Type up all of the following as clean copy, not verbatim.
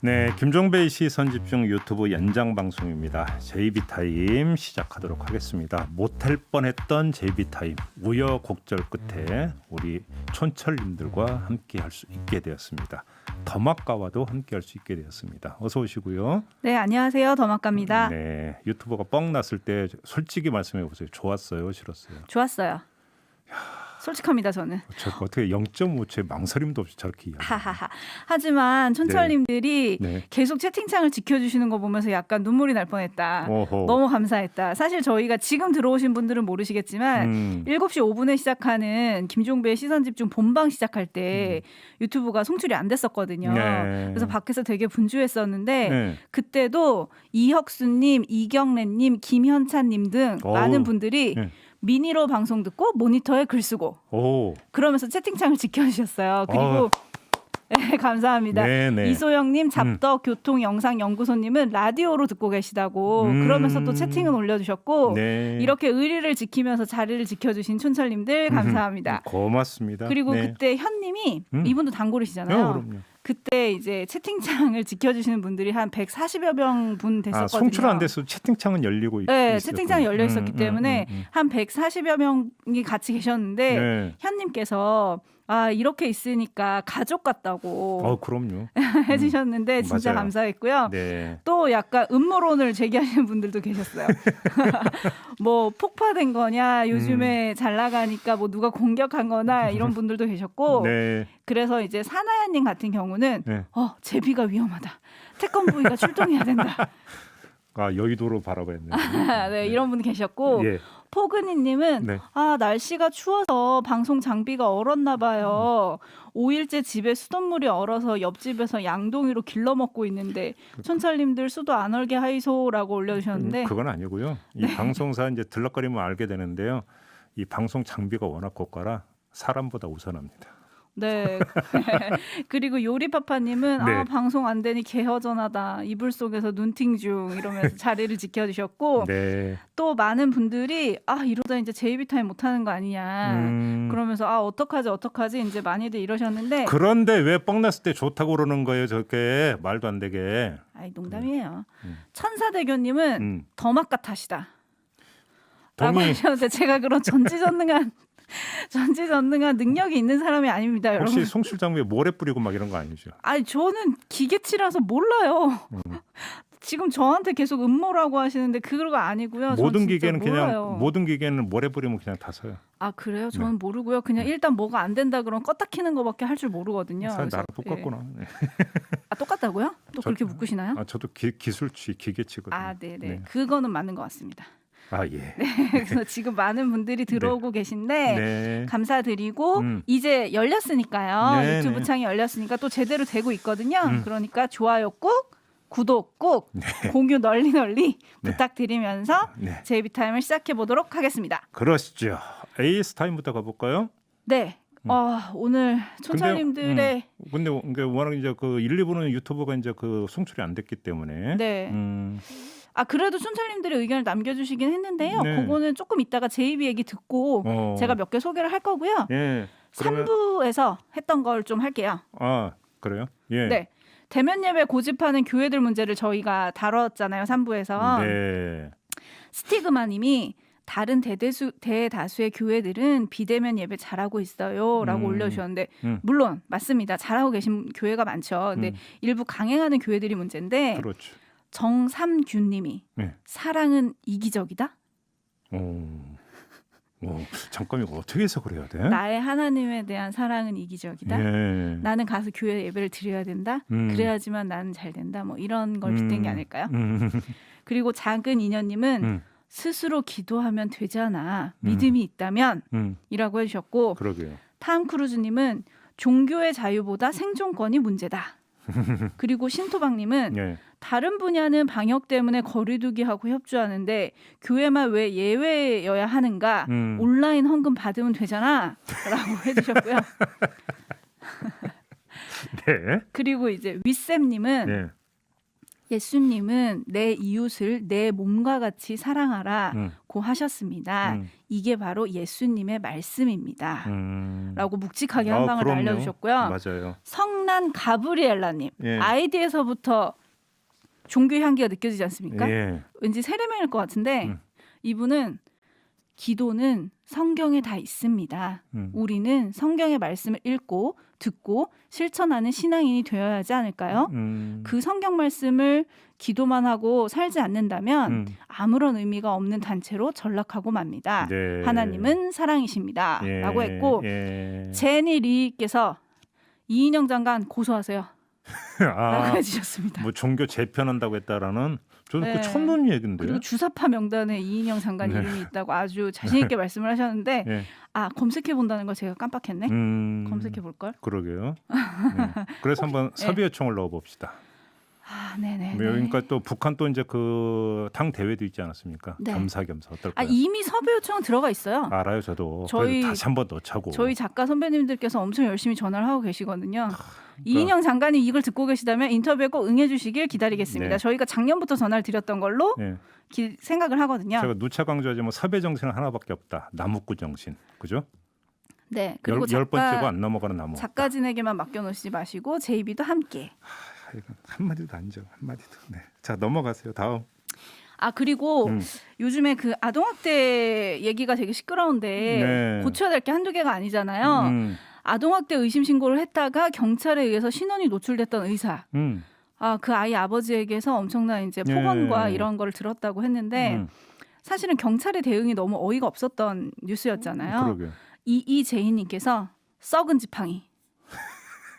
네, 김종배의 시선집중 유튜브 연장 방송입니다. JB타임 시작하도록 하겠습니다. 못할 뻔했던 JB타임 우여곡절 끝에 우리 촌철님들과 함께 할 수 있게 되었습니다. 더마카와도 함께 할 수 있게 되었습니다. 어서 오시고요. 네, 안녕하세요. 더마카입니다. 네, 유튜버가 뻥 났을 때 솔직히 말씀해 보세요. 좋았어요, 싫었어요? 좋았어요. 솔직합니다, 저는. 저 어떻게 0.5초의 망설임도 없이 저렇게 이야기해요. 하하하. 하지만 촌철님들이 네. 계속 채팅창을 지켜주시는 거 보면서 약간 눈물이 날 뻔했다. 오호. 너무 감사했다. 사실 저희가 지금 들어오신 분들은 모르시겠지만 7시 5분에 시작하는 김종배의 시선집중 본방 시작할 때 유튜브가 송출이 안 됐었거든요. 네. 그래서 밖에서 되게 분주했었는데 네. 그때도 이혁수님, 이경래님, 김현찬님 등 오. 많은 분들이 네. 미니로 방송 듣고 모니터에 글 쓰고 오. 그러면서 채팅창을 지켜주셨어요. 그리고 네, 감사합니다. 네네. 이소영님, 잡덕 교통영상연구소님은 라디오로 듣고 계시다고 그러면서 또 채팅은 올려주셨고 네. 이렇게 의리를 지키면서 자리를 지켜주신 촌철님들 감사합니다. 고맙습니다. 그리고 네. 그때 현님이 이분도 단골이시잖아요. 그럼요. 그때 이제 채팅창을 지켜주시는 분들이 한 140여 명 분 됐었거든요. 송출 안 돼서 채팅창은 열리고 네, 있었고. 채팅창이 열려 있었기 때문에 한 140여 명이 같이 계셨는데 네. 현님께서 이렇게 있으니까 가족 같다고 그럼요. 해주셨는데 진짜 맞아요. 감사했고요. 네. 또 약간 음모론을 제기하시는 분들도 계셨어요. 뭐 폭파된 거냐, 요즘에 잘 나가니까 뭐 누가 공격한 거나 이런 분들도 계셨고 네. 그래서 이제 사나야님 같은 경우는 네. 제비가 위험하다. 태권부위가 출동해야 된다. 여의도로 바라봤는데. 네, 이런 분 계셨고 예. 포근이님은 네. 날씨가 추워서 방송 장비가 얼었나 봐요. 5일째 집에 수돗물이 얼어서 옆집에서 양동이로 길러 먹고 있는데 촌철님들 수도 안 얼게 하이소라고 올려주셨는데 그건 아니고요. 이 방송사 이제 들락거리면 알게 되는데요. 이 방송 장비가 워낙 고가라 사람보다 우선합니다. 네. 그리고 요리파파님은 네. 방송 안 되니 개허전하다. 이불 속에서 눈팅 중 이러면서 자리를 지켜주셨고 네. 또 많은 분들이 이러다 이제 JB타임 못하는 거 아니냐. 그러면서 어떡하지 이제 많이들 이러셨는데 그런데 왜 뻥났을 때 좋다고 그러는 거예요? 저게 말도 안 되게. 농담이에요. 천사대교님은 더마카 탓이다. 라고 동의. 하셨는데 제가 그런 전지전능한 능력이 있는 사람이 아닙니다, 여러분. 혹시 송출 장비에 모래 뿌리고 막 이런 거 아니죠? 저는 기계치라서 몰라요. 지금 저한테 계속 음모라고 하시는데 그거 아니고요. 모든 전 진짜 기계는 몰라요. 그냥 모든 기계는 모래 뿌리면 그냥 다 서요. 그래요? 저는 모르고요. 그냥 일단 뭐가 안 된다 그러면 껐다 키는 거밖에 할 줄 모르거든요. 나랑 그래서, 똑같구나. 네. 똑같다고요? 또 그렇게 묶으시나요? 저도 기술치 기계치거든요. 네네. 네. 그거는 맞는 것 같습니다. 예. 그래서 지금 많은 분들이 들어오고 계신데 네. 감사드리고 이제 열렸으니까요. 네, 유튜브 네. 창이 열렸으니까 또 제대로 되고 있거든요. 그러니까 좋아요 꾹, 구독 꾹, 공유 널리 부탁드리면서 네. JB타임을 시작해 보도록 하겠습니다. 그러시죠. AS 타임부터 가볼까요? 네. 오늘 촌철님들의 근데 워낙 이제 그 1, 2부는 유튜브가 이제 그 송출이 안 됐기 때문에. 네. 그래도 촌철님들의 의견을 남겨주시긴 했는데요. 네. 그거는 조금 이따가 JB 얘기 듣고 제가 몇 개 소개를 할 거고요. 예. 그러면 3부에서 했던 걸 좀 할게요. 그래요? 예. 네. 대면 예배 고집하는 교회들 문제를 저희가 다뤘잖아요. 3부에서. 네. 스티그마님이 다른 대다수의 교회들은 비대면 예배 잘하고 있어요 라고 올려주셨는데 물론 맞습니다. 잘하고 계신 교회가 많죠. 근데 일부 강행하는 교회들이 문제인데 그렇죠. 정삼균님이 네. 사랑은 이기적이다? 잠깐 이거 어떻게 해석을 해야 돼? 나의 하나님에 대한 사랑은 이기적이다? 예. 나는 가서 교회 예배를 드려야 된다? 그래야지만 나는 잘 된다? 뭐 이런 걸 빗댄 게 아닐까요? 그리고 작은 인연님은 스스로 기도하면 되잖아. 믿음이 있다면 이라고 해주셨고 그러게요. 탐 크루즈님은 종교의 자유보다 생존권이 문제다. 그리고 신토박님은 예. 다른 분야는 방역 때문에 거리두기하고 협조하는데 교회만 왜 예외여야 하는가? 온라인 헌금 받으면 되잖아 라고 해주셨고요. 네. 그리고 이제 윗쌤님은 네. 예수님은 내 이웃을 내 몸과 같이 사랑하라고 하셨습니다. 이게 바로 예수님의 말씀입니다. 라고 묵직하게 한 방을 그럼요. 알려주셨고요. 맞아요. 성난 가브리엘라님 예. 아이디에서부터 종교 향기가 느껴지지 않습니까? 예. 왠지 세례명일 것 같은데 이분은 기도는 성경에 다 있습니다. 우리는 성경의 말씀을 읽고 듣고 실천하는 신앙인이 되어야 하지 않을까요? 그 성경 말씀을 기도만 하고 살지 않는다면 아무런 의미가 없는 단체로 전락하고 맙니다. 네. 하나님은 사랑이십니다. 예. 라고 했고 제니 리께서 이인영 장관 고소하세요. 라고 해주셨습니다. 뭐 종교 재편한다고 했다라는 저는 네. 그 처음 듣는 얘기인데. 그리고 주사파 명단에 이인영 장관 네. 이름이 있다고 아주 자신 있게 말씀을 하셨는데 예. 검색해 본다는 걸 제가 깜빡했네. 검색해 볼 걸. 그러게요. 네. 그래서 한번 섭외요청을 넣어봅시다. 네네. 그러니까 또 북한 또 이제 그 당 대회도 있지 않았습니까? 네. 겸사겸사 어떨까요? 이미 섭외 요청은 들어가 있어요. 알아요, 저도. 저희- 그래서 다시 한번 넣자고. 저희 작가 선배님들께서 엄청 열심히 전화를 하고 계시거든요. 이인영 장관이 이걸 듣고 계시다면 인터뷰에 꼭 응해주시길 기다리겠습니다. 네. 저희가 작년부터 전화를 드렸던 걸로 예. 생각을 하거든요. 제가 누차 강조하지만 섭외 정신은 하나밖에 없다. 나무꾼 정신, 그죠? 네. 그리고 열 번째고 안 넘어가는 나무. 작가진에게만 맡겨놓으시지 마시고 제이비도 함께. 한 마디도 안 줘. 한 마디도. 네. 자 넘어가세요. 다음. 그리고 요즘에 그 아동학대 얘기가 되게 시끄러운데 네. 고쳐야 될 게 한두 개가 아니잖아요. 아동학대 의심 신고를 했다가 경찰에 의해서 신원이 노출됐던 의사. 그 아이 아버지에게서 엄청난 이제 폭언과 예. 이런 걸 들었다고 했는데 사실은 경찰의 대응이 너무 어이가 없었던 뉴스였잖아요. 그러게. 이제인님께서 썩은 지팡이.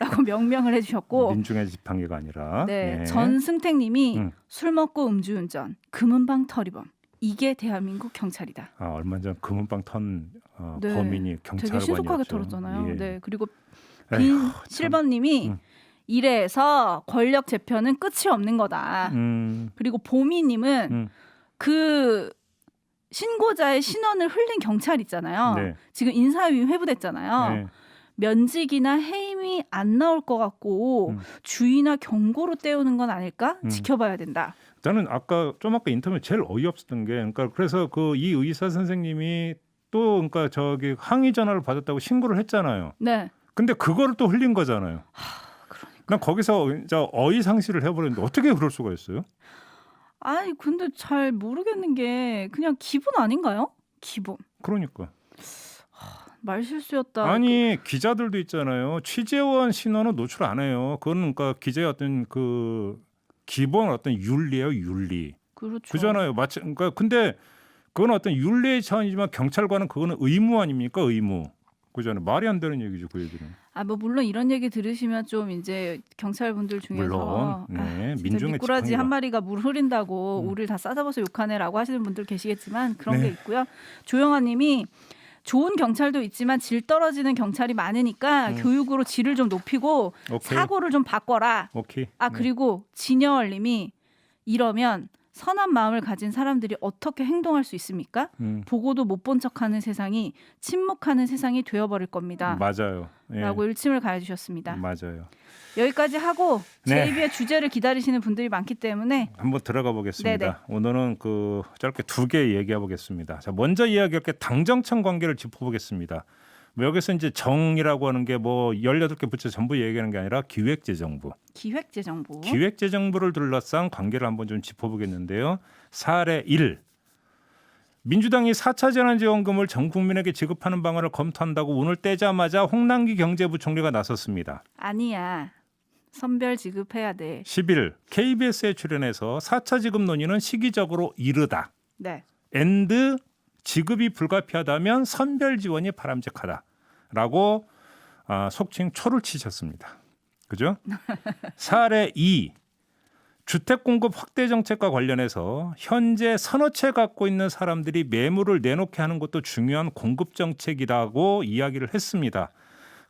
라고 명명을 해주셨고 민중의 지팡이가 아니라. 네, 예. 전승택님이 술 먹고 음주운전, 금은방 터리범 이게 대한민국 경찰이다. 얼마 전 금은방 턴 네, 범인이 경찰관이었죠. 되게 신속하게 털었잖아요. 예. 네, 그리고 에휴, 빈 참. 실버님이 이래서 권력 재편은 끝이 없는 거다. 그리고 보미님은 그 신고자의 신원을 흘린 경찰 있잖아요. 네. 지금 인사유임 회부됐잖아요. 네. 면직이나 해임이 안 나올 것 같고 주의나 경고로 때우는 건 아닐까? 지켜봐야 된다. 저는 아까 인터뷰 제일 어이없었던 게, 그러니까 그래서 그 이 의사 선생님이 또 그러니까 저기 항의 전화를 받았다고 신고를 했잖아요. 네. 근데 그거를 또 흘린 거잖아요. 난 거기서 진짜 어이 상실을 해버렸는데 어떻게 그럴 수가 있어요? 근데 잘 모르겠는 게 그냥 기분 아닌가요? 기분. 그러니까. 말실수였다. 아니 기자들도 있잖아요. 취재원 신원은 노출 안 해요. 그거는 그러니까 기자의 어떤 그 기본 어떤 윤리예요, 윤리. 그렇죠. 그잖아요. 마치 그러니까 근데 그건 어떤 윤리의 차원이지만 경찰관은 그거는 의무 아닙니까? 의무. 그잖아요. 말이 안 되는 얘기죠, 그 얘기는. 뭐 물론 이런 얘기 들으시면 좀 이제 경찰분들 중에서 물론 네, 진짜 민중의 미꾸라지 지팡이가. 한 마리가 물 흐린다고 우리를 다 싸잡아서 욕하네라고 하시는 분들 계시겠지만 그런 네. 게 있고요. 조영아님이 좋은 경찰도 있지만 질 떨어지는 경찰이 많으니까 교육으로 질을 좀 높이고 오케이. 사고를 좀 바꿔라. 오케이. 그리고 진여얼님이 이러면 선한 마음을 가진 사람들이 어떻게 행동할 수 있습니까? 보고도 못 본 척하는 세상이 침묵하는 세상이 되어버릴 겁니다. 맞아요. 예. 라고 일침을 가해주셨습니다. 맞아요. 여기까지 하고 네. 제이비의 주제를 기다리시는 분들이 많기 때문에 한번 들어가 보겠습니다. 네네. 오늘은 그 짧게 두 개 얘기해 보겠습니다. 자, 먼저 이야기할 게 당정청 관계를 짚어보겠습니다. 뭐 여기서 이제 정이라고 하는 게 뭐 18개 부처 전부 얘기하는 게 아니라 기획재정부. 기획재정부. 기획재정부를 둘러싼 관계를 한번 좀 짚어보겠는데요. 사례 1. 민주당이 4차 재난지원금을 전 국민에게 지급하는 방안을 검토한다고 오늘 떼자마자 홍남기 경제부총리가 나섰습니다. 아니야. 선별 지급해야 돼. 10일 KBS에 출연해서 4차 지급 논의는 시기적으로 이르다. 네. 앤드 지급이 불가피하다면 선별 지원이 바람직하다라고 속칭 초를 치셨습니다. 그죠? 사례 2. 주택 공급 확대 정책과 관련해서 현재 서너 채 갖고 있는 사람들이 매물을 내놓게 하는 것도 중요한 공급 정책이라고 이야기를 했습니다.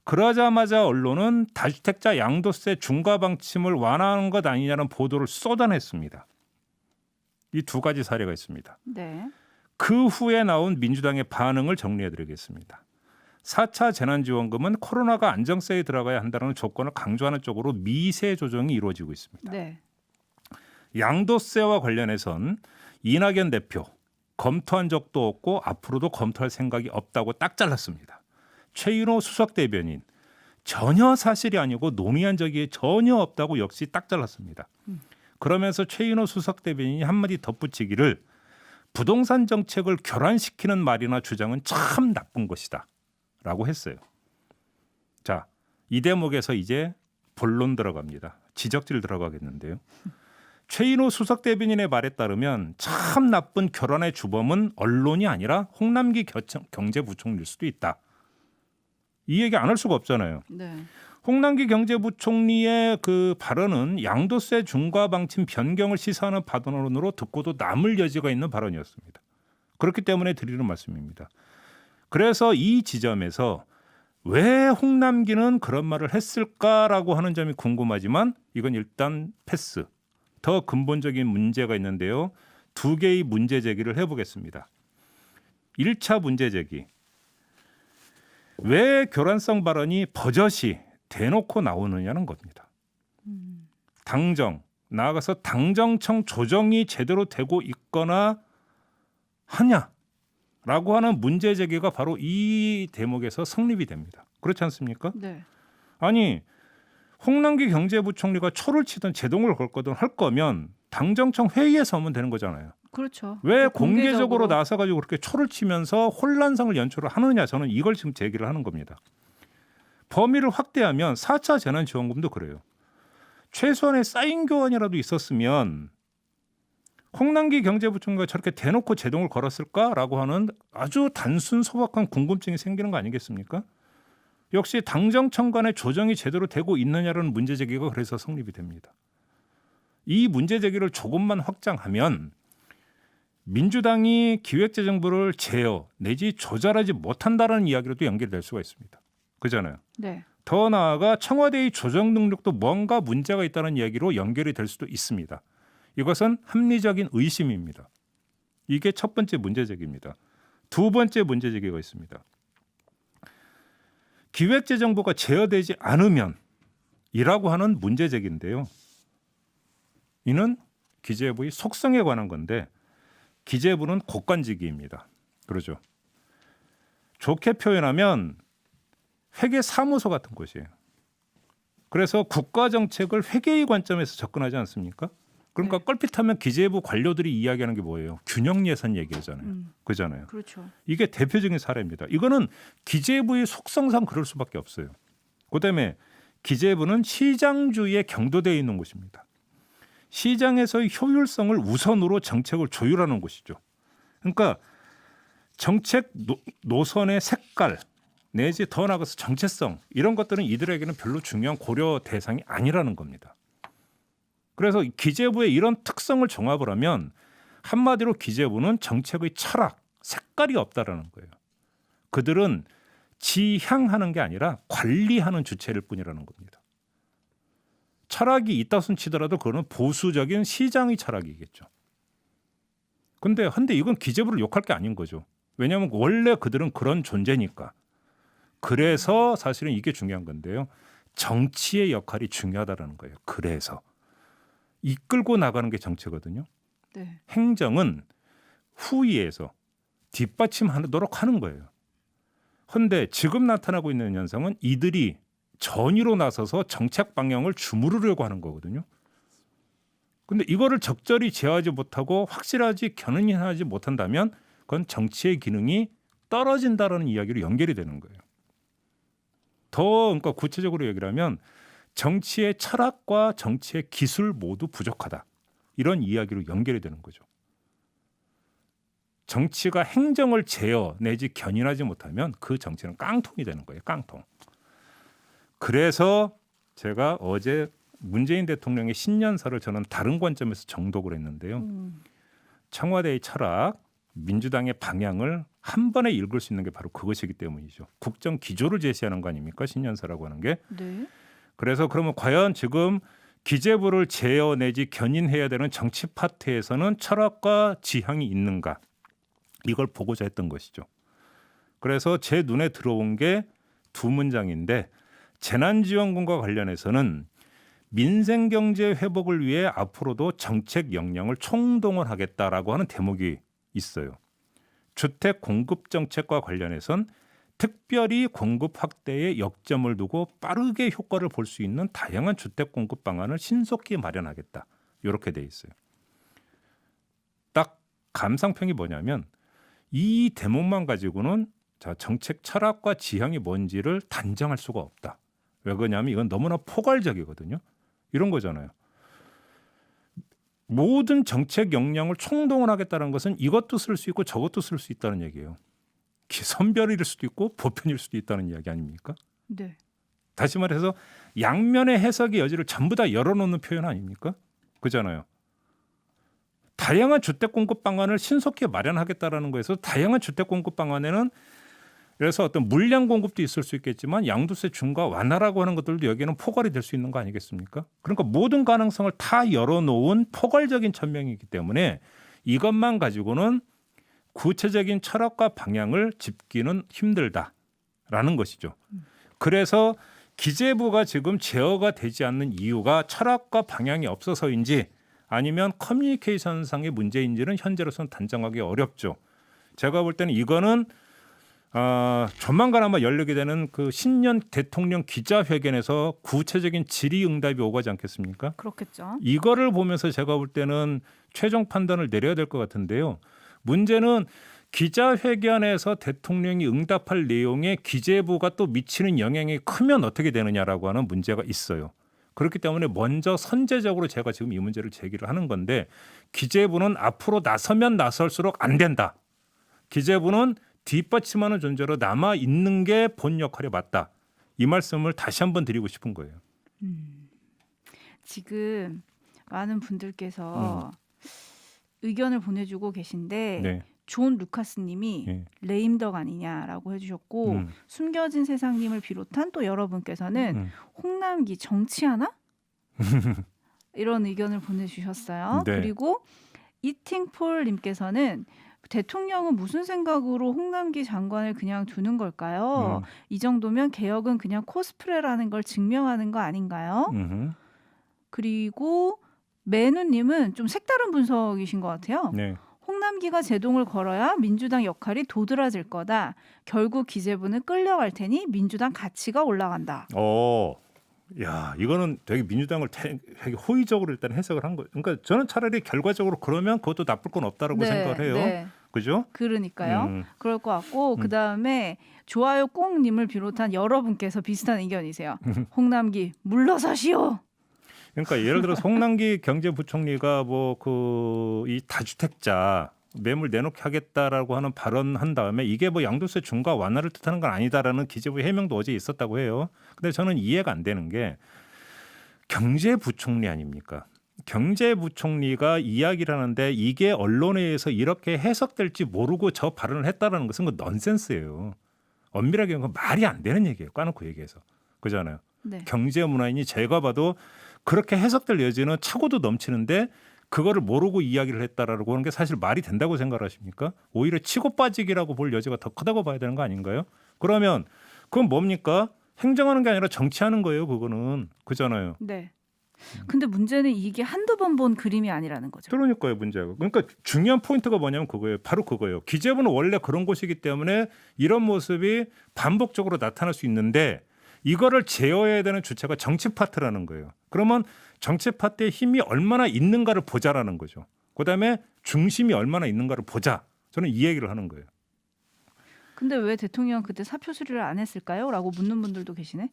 그러자마자 언론은 다주택자 양도세 중과 방침을 완화하는 것 아니냐는 보도를 쏟아냈습니다. 이 두 가지 사례가 있습니다. 네. 그 후에 나온 민주당의 반응을 정리해드리겠습니다. 4차 재난지원금은 코로나가 안정세에 들어가야 한다는 조건을 강조하는 쪽으로 미세 조정이 이루어지고 있습니다. 네. 양도세와 관련해선 이낙연 대표 검토한 적도 없고 앞으로도 검토할 생각이 없다고 딱 잘랐습니다. 최인호 수석 대변인 전혀 사실이 아니고 논의한 적이 전혀 없다고 역시 딱 잘랐습니다. 그러면서 최인호 수석 대변인이 한마디 덧붙이기를 부동산 정책을 교란시키는 말이나 주장은 참 나쁜 것이다 라고 했어요. 자, 이 대목에서 이제 본론 들어갑니다. 지적질 들어가겠는데요. 최인호 수석 대변인의 말에 따르면 참 나쁜 교란의 주범은 언론이 아니라 홍남기 경제부총리일 수도 있다. 이 얘기 안 할 수가 없잖아요. 네. 홍남기 경제부총리의 그 발언은 양도세 중과 방침 변경을 시사하는 발언으로 듣고도 남을 여지가 있는 발언이었습니다. 그렇기 때문에 드리는 말씀입니다. 그래서 이 지점에서 왜 홍남기는 그런 말을 했을까라고 하는 점이 궁금하지만 이건 일단 패스. 더 근본적인 문제가 있는데요. 두 개의 문제 제기를 해보겠습니다. 1차 문제 제기. 왜 교란성 발언이 버젓이 대놓고 나오느냐는 겁니다. 당정, 나아가서 당정청 조정이 제대로 되고 있거나 하냐라고 하는 문제 제기가 바로 이 대목에서 성립이 됩니다. 그렇지 않습니까? 네. 아니 홍남기 경제부총리가 초를 치든 제동을 걸거든 할 거면 당정청 회의에서 하면 되는 거잖아요. 그렇죠. 왜 공개적으로 나서가지고 그렇게 초를 치면서 혼란상을 연출을 하느냐, 저는 이걸 지금 제기를 하는 겁니다. 범위를 확대하면 4차 재난지원금도 그래요. 최소한의 사인 교환이라도 있었으면 홍남기 경제부총리가 저렇게 대놓고 제동을 걸었을까라고 하는 아주 단순 소박한 궁금증이 생기는 거 아니겠습니까? 역시 당정청 간의 조정이 제대로 되고 있느냐라는 문제 제기가 그래서 성립이 됩니다. 이 문제 제기를 조금만 확장하면 민주당이 기획재정부를 제어 내지 조절하지 못한다는 이야기로도 연결될 수가 있습니다. 그잖아요. 네. 더 나아가 청와대의 조정 능력도 뭔가 문제가 있다는 이야기로 연결이 될 수도 있습니다. 이것은 합리적인 의심입니다. 이게 첫 번째 문제 제기입니다. 두 번째 문제 제기가 있습니다. 기획재정부가 제어되지 않으면 이라고 하는 문제 제기인데요. 이는 기재부의 속성에 관한 건데 기재부는 곳간지기입니다. 그러죠. 좋게 표현하면 회계 사무소 같은 곳이에요. 그래서 국가 정책을 회계의 관점에서 접근하지 않습니까? 그러니까 네. 껄핏하면 기재부 관료들이 이야기하는 게 뭐예요? 균형 예산 얘기하잖아요. 그잖아요. 그렇죠. 이게 대표적인 사례입니다. 이거는 기재부의 속성상 그럴 수밖에 없어요. 그다음에 기재부는 시장주의에 경도되어 있는 곳입니다. 시장에서의 효율성을 우선으로 정책을 조율하는 곳이죠. 그러니까 정책 노선의 색깔 내지 더 나아가서 정체성 이런 것들은 이들에게는 별로 중요한 고려 대상이 아니라는 겁니다. 그래서 기재부의 이런 특성을 종합을 하면 한마디로 기재부는 정책의 철학, 색깔이 없다라는 거예요. 그들은 지향하는 게 아니라 관리하는 주체일 뿐이라는 겁니다. 철학이 있다 손 치더라도 그거는 보수적인 시장의 철학이겠죠. 근데 이건 기재부를 욕할 게 아닌 거죠. 왜냐하면 원래 그들은 그런 존재니까. 그래서 사실은 이게 중요한 건데요. 정치의 역할이 중요하다는 거예요. 그래서 이끌고 나가는 게 정치거든요. 네. 행정은 후위에서 뒷받침하도록 하는 거예요. 그런데 지금 나타나고 있는 현상은 이들이 전위로 나서서 정책 방향을 주무르려고 하는 거거든요. 그런데 이거를 적절히 제어하지 못하고 확실하지 견인하지 못한다면 그건 정치의 기능이 떨어진다라는 이야기로 연결이 되는 거예요. 그러니까 구체적으로 얘기를 하면 정치의 철학과 정치의 기술 모두 부족하다. 이런 이야기로 연결이 되는 거죠. 정치가 행정을 제어 내지 견인하지 못하면 그 정치는 깡통이 되는 거예요. 깡통. 그래서 제가 어제 문재인 대통령의 신년사를 저는 다른 관점에서 정독을 했는데요. 청와대의 철학, 민주당의 방향을 한 번에 읽을 수 있는 게 바로 그것이기 때문이죠. 국정 기조를 제시하는 거 아닙니까? 신년사라고 하는 게. 네. 그래서 그러면 과연 지금 기재부를 제어 내지 견인해야 되는 정치 파트에서는 철학과 지향이 있는가? 이걸 보고자 했던 것이죠. 그래서 제 눈에 들어온 게 두 문장인데 재난지원금과 관련해서는 민생 경제 회복을 위해 앞으로도 정책 역량을 총동원하겠다라고 하는 대목이 있어요. 주택 공급 정책과 관련해선 특별히 공급 확대에 역점을 두고 빠르게 효과를 볼 수 있는 다양한 주택 공급 방안을 신속히 마련하겠다. 이렇게 돼 있어요. 딱 감상평이 뭐냐면 이 대목만 가지고는 자, 정책 철학과 지향이 뭔지를 단정할 수가 없다. 왜 그러냐면 이건 너무나 포괄적이거든요. 이런 거잖아요. 모든 정책 역량을 총동원하겠다는 것은 이것도 쓸 수 있고 저것도 쓸 수 있다는 얘기예요. 선별일 수도 있고 보편일 수도 있다는 이야기 아닙니까? 네. 다시 말해서 양면의 해석의 여지를 전부 다 열어놓는 표현 아닙니까? 그잖아요. 다양한 주택 공급 방안을 신속히 마련하겠다라는 거에서 다양한 주택 공급 방안에는 그래서 어떤 물량 공급도 있을 수 있겠지만 양도세 중과 완화라고 하는 것들도 여기는 포괄이 될 수 있는 거 아니겠습니까? 그러니까 모든 가능성을 다 열어놓은 포괄적인 천명이기 때문에 이것만 가지고는 구체적인 철학과 방향을 짚기는 힘들다라는 것이죠. 그래서 기재부가 지금 제어가 되지 않는 이유가 철학과 방향이 없어서인지 아니면 커뮤니케이션상의 문제인지는 현재로서는 단정하기 어렵죠. 제가 볼 때는 이거는 조만간 아마 열리게 되는 그 신년 대통령 기자회견에서 구체적인 질의응답이 오가지 않겠습니까? 그렇겠죠. 이거를 보면서 제가 볼 때는 최종 판단을 내려야 될 것 같은데요. 문제는 기자회견에서 대통령이 응답할 내용에 기재부가 또 미치는 영향이 크면 어떻게 되느냐라고 하는 문제가 있어요. 그렇기 때문에 먼저 선제적으로 제가 지금 이 문제를 제기를 하는 건데 기재부는 앞으로 나서면 나설수록 안 된다. 기재부는 뒷받침하는 존재로 남아 있는 게 본 역할에 맞다. 이 말씀을 다시 한번 드리고 싶은 거예요. 지금 많은 분들께서 의견을 보내주고 계신데 네. 존 루카스님이 네. 레임덕 아니냐라고 해주셨고 숨겨진 세상님을 비롯한 또 여러분께서는 홍남기 정치하나? 이런 의견을 보내주셨어요. 네. 그리고 이팅폴님께서는 대통령은 무슨 생각으로 홍남기 장관을 그냥 두는 걸까요? 이 정도면 개혁은 그냥 코스프레라는 걸 증명하는 거 아닌가요? 그리고 매누님은 좀 색다른 분석이신 것 같아요. 네. 홍남기가 제동을 걸어야 민주당 역할이 도드라질 거다. 결국 기재부는 끌려갈 테니 민주당 가치가 올라간다. 야, 이거는 되게 민주당을 되게 호의적으로 일단 해석을 한 거예요. 그러니까 저는 차라리 결과적으로 그러면 그것도 나쁠 건 없다라고 생각을 해요. 네. 그죠? 그러니까요. 그럴 것 같고 그다음에 좋아요 꽁님을 비롯한 여러분께서 비슷한 의견이세요. 홍남기 물러서시오. 그러니까 예를 들어서 홍남기 경제부총리가 뭐 그 이 다주택자 매물 내놓게 하겠다라고 하는 발언한 다음에 이게 뭐 양도세 중과 완화를 뜻하는 건 아니다라는 기재부 해명도 어제 있었다고 해요. 근데 저는 이해가 안 되는 게 경제부총리 아닙니까? 경제부총리가 이야기를 하는데 이게 언론에 의해서 이렇게 해석될지 모르고 저 발언을 했다라는 것은 그 넌센스예요. 엄밀하게 건 말이 안 되는 얘기예요. 까놓고 얘기해서. 그잖아요. 네. 경제문화인이 제가 봐도 그렇게 해석될 여지는 차고도 넘치는데 그거를 모르고 이야기를 했다라고 하는 게 사실 말이 된다고 생각하십니까? 오히려 치고 빠지기라고 볼 여지가 더 크다고 봐야 되는 거 아닌가요? 그러면 그건 뭡니까? 행정하는 게 아니라 정치하는 거예요. 그거는. 그잖아요. 네. 근데 문제는 이게 한두 번 본 그림이 아니라는 거죠. 그러니까요, 문제가. 그러니까 중요한 포인트가 뭐냐면 그거예요. 바로 그거예요. 기재부는 원래 그런 곳이기 때문에 이런 모습이 반복적으로 나타날 수 있는데 이거를 제어해야 되는 주체가 정치 파트라는 거예요. 그러면 정치 파트의 힘이 얼마나 있는가를 보자라는 거죠. 그다음에 중심이 얼마나 있는가를 보자. 저는 이 얘기를 하는 거예요. 근데 왜 대통령 그때 사표 수리를 안 했을까요? 라고 묻는 분들도 계시네.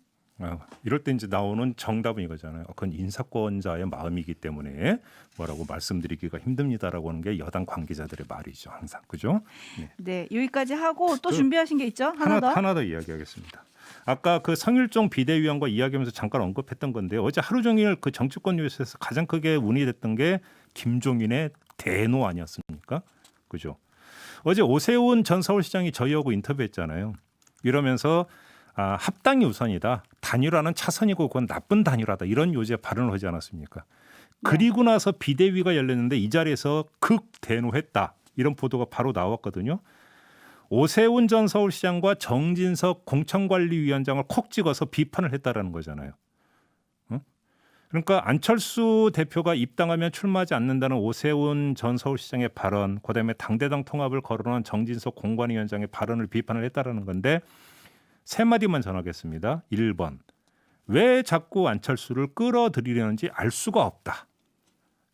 이럴 때 이제 나오는 정답은 이거잖아요. 그건 인사권자의 마음이기 때문에 뭐라고 말씀드리기가 힘듭니다라고 하는 게 여당 관계자들의 말이죠. 항상. 그죠? 네, 여기까지 하고 또 준비하신 게 있죠? 하나 더 이야기하겠습니다. 아까 그 성일종 비대위원과 이야기하면서 잠깐 언급했던 건데 어제 하루 종일 그 정치권 뉴스에서 가장 크게 문의됐던 게 김종인의 대노 아니었습니까? 그죠? 어제 오세훈 전 서울시장이 저희하고 인터뷰했잖아요. 이러면서 합당이 우선이다. 단일화는 차선이고 그건 나쁜 단일화다. 이런 요지의 발언을 하지 않았습니까? 그리고 나서 비대위가 열렸는데 이 자리에서 극대노했다. 이런 보도가 바로 나왔거든요. 오세훈 전 서울시장과 정진석 공천관리위원장을 콕 찍어서 비판을 했다라는 거잖아요. 그러니까 안철수 대표가 입당하면 출마하지 않는다는 오세훈 전 서울시장의 발언, 그다음에 당대당 통합을 거론한 정진석 공관위원장의 발언을 비판을 했다라는 건데 세 마디만 전하겠습니다. 1번. 왜 자꾸 안철수를 끌어들이려는지 알 수가 없다.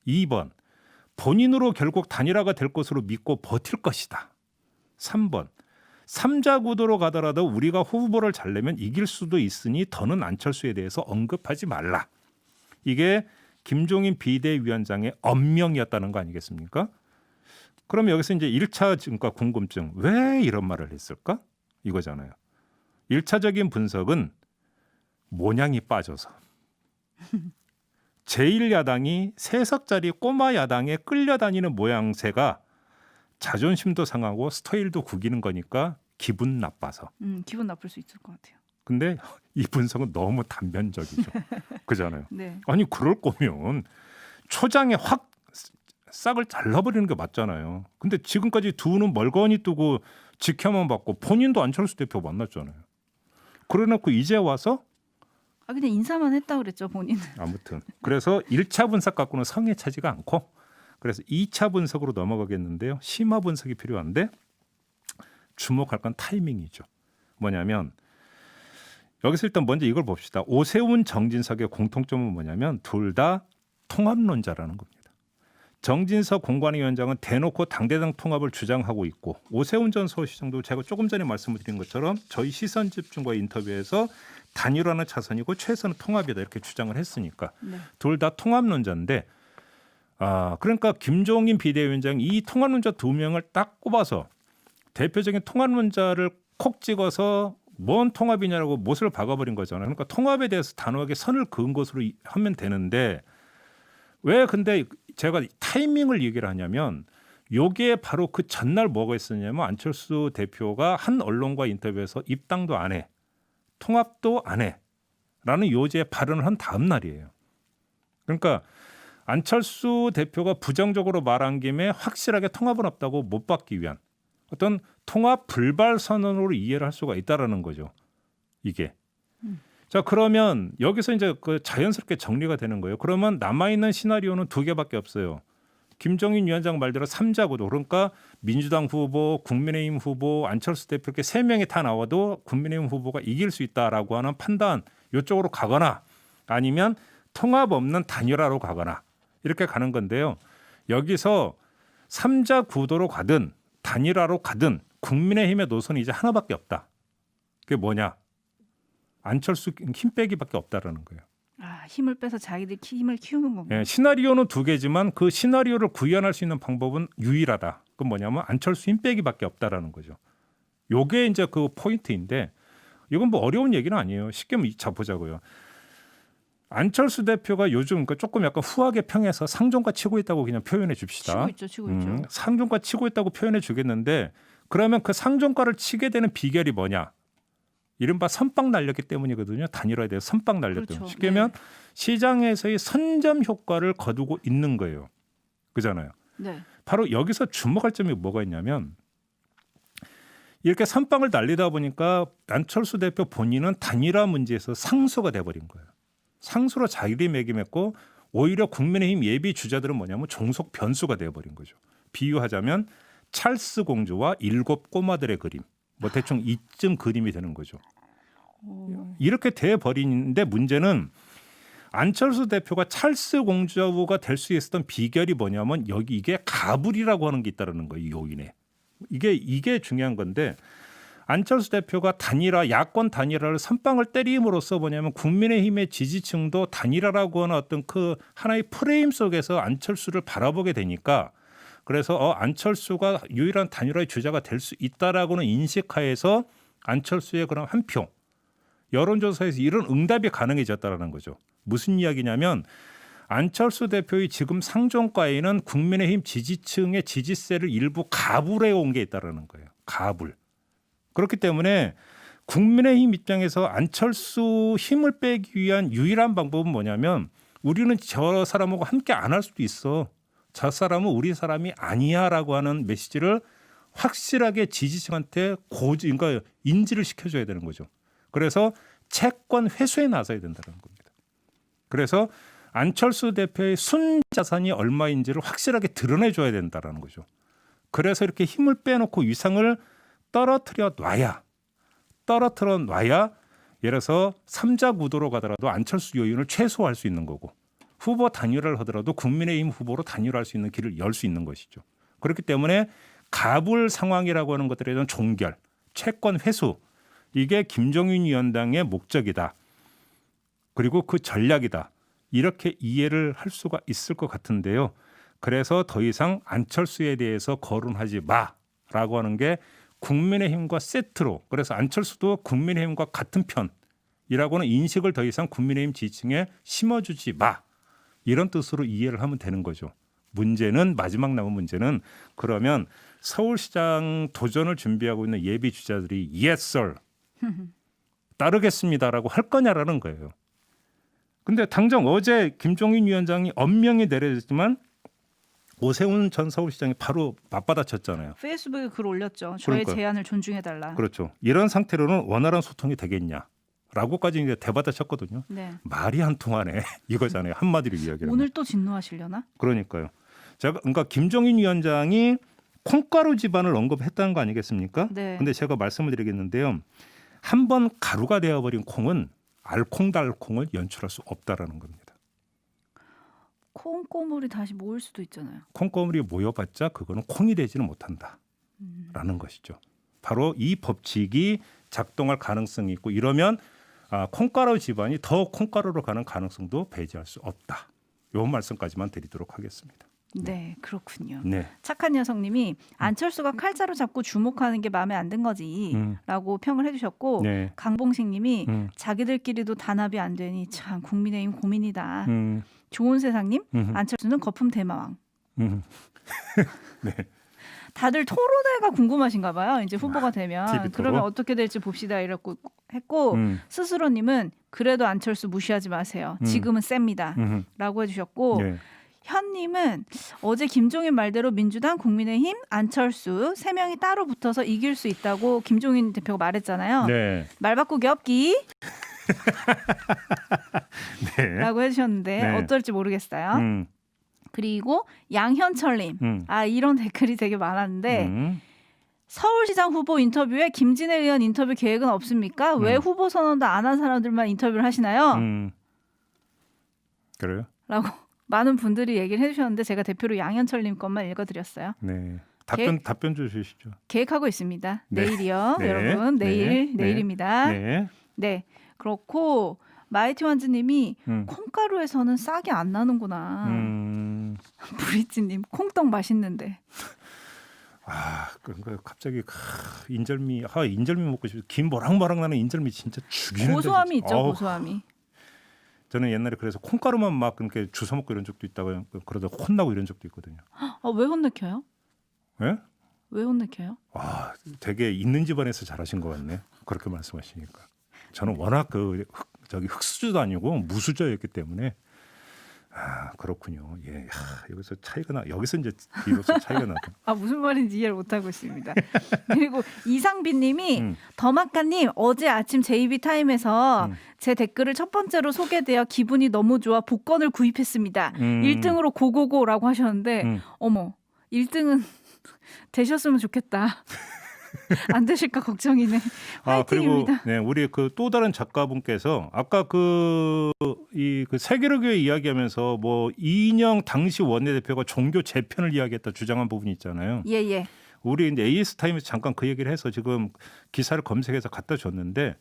2번. 본인으로 결국 단일화가 될 것으로 믿고 버틸 것이다. 3번. 3자 구도로 가더라도 우리가 후보를 잘 내면 이길 수도 있으니 더는 안철수에 대해서 언급하지 말라. 이게 김종인 비대위원장의 엄명이었다는 거 아니겠습니까? 그럼 여기서 이제 1차 그러니까 궁금증. 왜 이런 말을 했을까? 이거잖아요. 1차적인 분석은 모냥이 빠져서 제1야당이 3석짜리 꼬마 야당에 끌려다니는 모양새가 자존심도 상하고 스타일도 구기는 거니까 기분 나빠서. 기분 나쁠 수 있을 것 같아요. 근데 이 분석은 너무 단면적이죠. 그잖아요. 네. 아니 그럴 거면 초장에 확 싹을 잘라버리는 게 맞잖아요. 근데 지금까지 두 눈 멀거니 뜨고 지켜만 봤고 본인도 안철수 대표 만났잖아요. 그래놓고 이제 와서 그냥 인사만 했다 그랬죠 본인은. 아무튼 그래서 1차 분석 갖고는 성에 차지가 않고 그래서 2차 분석으로 넘어가겠는데요. 심화 분석이 필요한데 주목할 건 타이밍이죠. 뭐냐면 여기서 일단 먼저 이걸 봅시다. 오세훈 정진석의 공통점은 뭐냐면 둘 다 통합론자라는 겁니다. 정진석 공관위원장은 대놓고 당대당 통합을 주장하고 있고 오세훈 전 서울시장도 제가 조금 전에 말씀을 드린 것처럼 저희 시선집중과 인터뷰에서 단일화는 차선이고 최선은 통합이다 이렇게 주장을 했으니까 네. 둘 다 통합론자인데 그러니까 김종인 비대위원장이 이 통합론자 두 명을 딱 꼽아서 대표적인 통합론자를 콕 찍어서 뭔 통합이냐라고 못을 박아버린 거잖아요. 그러니까 통합에 대해서 단호하게 선을 그은 것으로 하면 되는데 왜 근데 제가 타이밍을 얘기를 하냐면 요게 바로 그 전날 뭐가 있었냐면 안철수 대표가 한 언론과 인터뷰에서 입당도 안 해. 통합도 안 해. 라는 요지의 발언을 한 다음 날이에요. 그러니까 안철수 대표가 부정적으로 말한 김에 확실하게 통합은 없다고 못 받기 위한 어떤 통합 불발 선언으로 이해를 할 수가 있다라는 거죠. 이게. 자 그러면 여기서 이제 그 자연스럽게 정리가 되는 거예요. 그러면 남아 있는 시나리오는 두 개밖에 없어요. 김종인 위원장 말대로 3자 구도 그러니까 민주당 후보, 국민의힘 후보, 안철수 대표 이렇게 세 명이 다 나와도 국민의힘 후보가 이길 수 있다라고 하는 판단 이쪽으로 가거나 아니면 통합 없는 단일화로 가거나 이렇게 가는 건데요. 여기서 3자 구도로 가든 단일화로 가든 국민의힘의 노선이 이제 하나밖에 없다. 그게 뭐냐? 안철수 힘 빼기밖에 없다라는 거예요. 힘을 빼서 자기들 힘을 키우는 겁니다. 예, 시나리오는 두 개지만 그 시나리오를 구현할 수 있는 방법은 유일하다. 그건 뭐냐면 안철수 힘 빼기밖에 없다라는 거죠. 요게 이제 그 포인트인데 이건 뭐 어려운 얘기는 아니에요. 쉽게 잡보자고요. 안철수 대표가 요즘 그러니까 조금 약간 후하게 평해서 상종가 치고 있다고 그냥 표현해 줍시다. 치고 있죠. 상종가 치고 있다고 표현해 주겠는데 그러면 그 상종가를 치게 되는 비결이 뭐냐? 이른바 선빵 날렸기 때문이거든요. 단일화에 대해서 선빵 날렸기 때문에. 그렇죠. 쉽게 하면 시장에서의 선점 효과를 거두고 있는 거예요. 그잖아요. 네. 바로 여기서 주목할 점이 뭐가 있냐면 이렇게 선빵을 날리다 보니까 안철수 대표 본인은 단일화 문제에서 상수가 돼버린 거예요. 상수로 자리매김했고 오히려 국민의힘 예비 주자들은 뭐냐면 종속 변수가 돼버린 거죠. 비유하자면 찰스 공주와 7 꼬마들의 그림. 뭐 대충 이쯤 그림이 되는 거죠. 이렇게 돼버리는데 문제는 안철수 대표가 찰스 공주가 될 수 있었던 비결이 뭐냐면 이게 가불이라고 하는 게 있다는 거예요. 이 요인에. 이게 중요한 건데 안철수 대표가 야권 단일화를 선빵을 때림으로써 뭐냐면 국민의힘의 지지층도 단일화라고 하는 어떤 그 하나의 프레임 속에서 안철수를 바라보게 되니까 그래서 안철수가 유일한 단일화의 주자가 될 수 있다라고는 인식하에서 안철수의 그런 한 표 여론조사에서 이런 응답이 가능해졌다라는 거죠. 무슨 이야기냐면 안철수 대표의 지금 상종가에는 국민의힘 지지층의 지지세를 일부 가불해 온 게 있다라는 거예요. 가불. 그렇기 때문에 국민의힘 입장에서 안철수 힘을 빼기 위한 유일한 방법은 뭐냐면 우리는 저 사람하고 함께 안 할 수도 있어. 저 사람은 우리 사람이 아니야라고 하는 메시지를 확실하게 지지층한테 그러니까 인지를 시켜줘야 되는 거죠. 그래서 채권 회수에 나서야 된다는 겁니다. 그래서 안철수 대표의 순 자산이 얼마인지를 확실하게 드러내줘야 된다라는 거죠. 그래서 이렇게 힘을 빼놓고 위상을 떨어뜨려 놔야 예를 들어서 3자 구도로 가더라도 안철수 요인을 최소화할 수 있는 거고 후보 단일화를 하더라도 국민의힘 후보로 단일화할 수 있는 길을 열 수 있는 것이죠. 그렇기 때문에 가불 상황이라고 하는 것들에 대한 종결, 채권 회수 이게 김종인 위원장의 목적이다. 그리고 그 전략이다. 이렇게 이해를 할 수가 있을 것 같은데요. 그래서 더 이상 안철수에 대해서 거론하지 마라고 하는 게 국민의힘과 세트로 그래서 안철수도 국민의힘과 같은 편이라고는 인식을 더 이상 국민의힘 지지층에 심어주지 마. 이런 뜻으로 이해를 하면 되는 거죠. 문제는 마지막 남은 문제는 그러면 서울시장 도전을 준비하고 있는 예비 주자들이 yes sir 따르겠습니다라고 할 거냐라는 거예요. 근데 당장 어제 김종인 위원장이 엄명히 내려졌지만 오세훈 전 서울시장이 바로 맞받아쳤잖아요. 페이스북에 글 올렸죠. 저의 그러니까요. 제안을 존중해달라. 그렇죠. 이런 상태로는 원활한 소통이 되겠냐라고까지 이제 대받아쳤거든요. 네. 말이 한 통하네 이거잖아요. 한마디로 이야기하면. 오늘 또 진노하시려나? 그러니까요. 제가 그러니까 김종인 위원장이 콩가루 집안을 언급했다는 거 아니겠습니까? 네. 근데 제가 말씀을 드리겠는데요. 한 번 가루가 되어버린 콩은 알콩달콩을 연출할 수 없다라는 겁니다. 콩고물이 다시 모일 수도 있잖아요. 콩고물이 모여봤자 그거는 콩이 되지는 못한다라는 것이죠. 바로 이 법칙이 작동할 가능성이 있고 이러면 콩가루 집안이 더 콩가루로 가는 가능성도 배제할 수 없다. 요 말씀까지만 드리도록 하겠습니다. 네, 그렇군요. 네. 착한 여성님이 안철수가 칼자루 잡고 주목하는 게 마음에 안 든 거지라고 평을 해주셨고 네. 강봉식님이 자기들끼리도 단합이 안 되니 참 국민의힘 고민이다. 좋은 세상님 안철수는 거품 대마왕. 네. 다들 토론회가 궁금하신가 봐요. 이제 후보가 되면 TV 토론? 그러면 어떻게 될지 봅시다 이랬고 했고 스스로님은 그래도 안철수 무시하지 마세요. 지금은 셉니다라고 해주셨고. 네. 현님은 어제 김종인 말대로 민주당, 국민의힘, 안철수 세 명이 따로 붙어서 이길 수 있다고 김종인 대표가 말했잖아요. 네. 말 바꾸기 없기 네. 라고 해주셨는데 네. 어떨지 모르겠어요. 그리고 양현철님 이런 댓글이 되게 많았는데 서울시장 후보 인터뷰에 김진애 의원 인터뷰 계획은 없습니까? 왜 후보 선언도 안 한 사람들만 인터뷰를 하시나요? 그래요? 라고 많은 분들이 얘기를 해주셨는데 제가 대표로 양현철님 것만 읽어드렸어요. 네. 답변 주시죠. 계획하고 있습니다. 네. 내일이요, 네. 여러분. 네. 내일입니다. 네. 네. 그렇고 마이티 완즈님이 콩가루에서는 싹이 안 나는구나. 브리지님 콩떡 맛있는데. 그러니까 갑자기 인절미 먹고 싶어. 김 모락모락 나는 인절미 진짜 죽이는데. 고소함이 있죠, 고소함이. 저는 옛날에 그래서 콩가루만 막 그렇게 주워 먹고 이런 적도 있다고 그러다 혼나고 이런 적도 있거든요. 왜 혼내켜요? 예? 왜 혼내켜요? 되게 있는 집안에서 자라신 것 같네. 그렇게 말씀하시니까. 저는 워낙 흑수저도 아니고 무수저였기 때문에 그렇군요. 예, 여기서 여기서 이제 비로소 차이가 나죠. 무슨 말인지 이해를 못하고 있습니다. 그리고 이상빈님이 더마카님 어제 아침 JB 타임에서 제 댓글을 첫 번째로 소개되어 기분이 너무 좋아 복권을 구입했습니다. 1등으로 고고고라고 하셨는데 어머 1등은 되셨으면 좋겠다. 안 되실까 걱정이네. 화이팅입니다. 그리고 우리 또 다른 작가분께서 아까 그 세계로교회 이야기하면서 뭐 이인영 당시 원내대표가 종교 재편을 이야기했다 주장한 부분이 있잖아요. 예. 우리 이제 AS 타임에서 잠깐 그 얘기를 해서 지금 기사를 검색해서 갖다 줬는데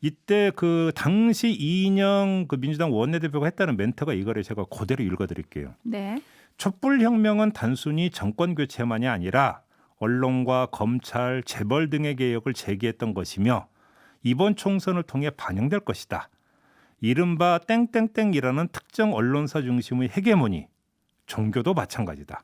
이때 그 당시 이인영 민주당 원내대표가 했다는 멘트가 이거를 제가 그대로 읽어드릴게요. 네. 촛불혁명은 단순히 정권 교체만이 아니라 언론과 검찰, 재벌 등의 개혁을 제기했던 것이며 이번 총선을 통해 반영될 것이다. 이른바 땡땡땡이라는 특정 언론사 중심의 헤게모니, 종교도 마찬가지다.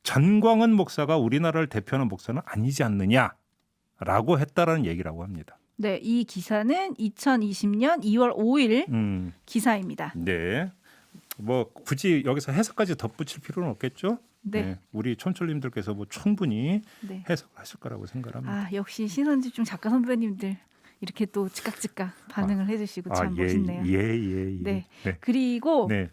전광훈 목사가 우리나라를 대표하는 목사는 아니지 않느냐라고 했다라는 얘기라고 합니다. 네, 이 기사는 2020년 2월 5일 기사입니다. 네, 뭐 굳이 여기서 해석까지 덧붙일 필요는 없겠죠? 네. 우리 촌철님들께서 뭐 충분히 네. 해석하실 거라고 생각합니다. 역시 신선집중 작가 선배님들 이렇게 또 즉각 반응을 해주시고 참 예, 멋있네요. 예. 네. 네. 그리고 네.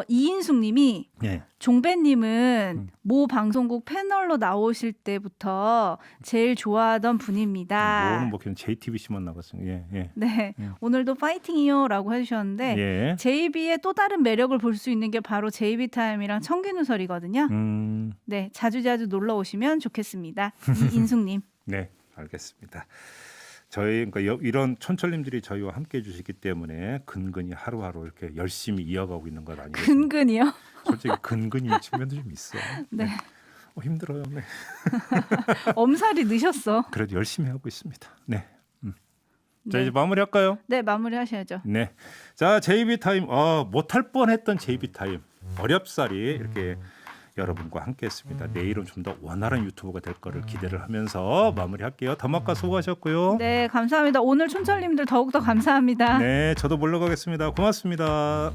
이인숙님이 네. 종배님은 모 방송국 패널로 나오실 때부터 제일 좋아하던 분입니다. 뭐는 뭐 그냥 JTBC만 나갔어요. 예. 네, 오늘도 파이팅이요라고 해주셨는데 예. JB의 또 다른 매력을 볼 수 있는 게 바로 JB 타임이랑 청기누설이거든요. 네, 자주 놀러 오시면 좋겠습니다. 이인숙님. 네, 알겠습니다. 저희 그러니까 이런 촌철님들이 저희와 함께해 주시기 때문에 근근히 하루하루 이렇게 열심히 이어가고 있는 것 아니겠습니까? 근근이요? 솔직히 근근인 측면도 좀 있어. 네. 힘들어요. 네. 엄살이 늦었어. 그래도 열심히 하고 있습니다. 네. 자 네. 이제 마무리할까요? 네, 마무리하셔야죠. 네. 자 JB 타임 못할 뻔했던 JB 타임 어렵사리 이렇게 여러분과 함께했습니다. 내일은 좀 더 원활한 유튜브가 될 거를 기대를 하면서 마무리할게요. 더마카 수고하셨고요. 네, 감사합니다. 오늘 촌철님들 더욱더 감사합니다. 네, 저도 물러가겠습니다. 고맙습니다.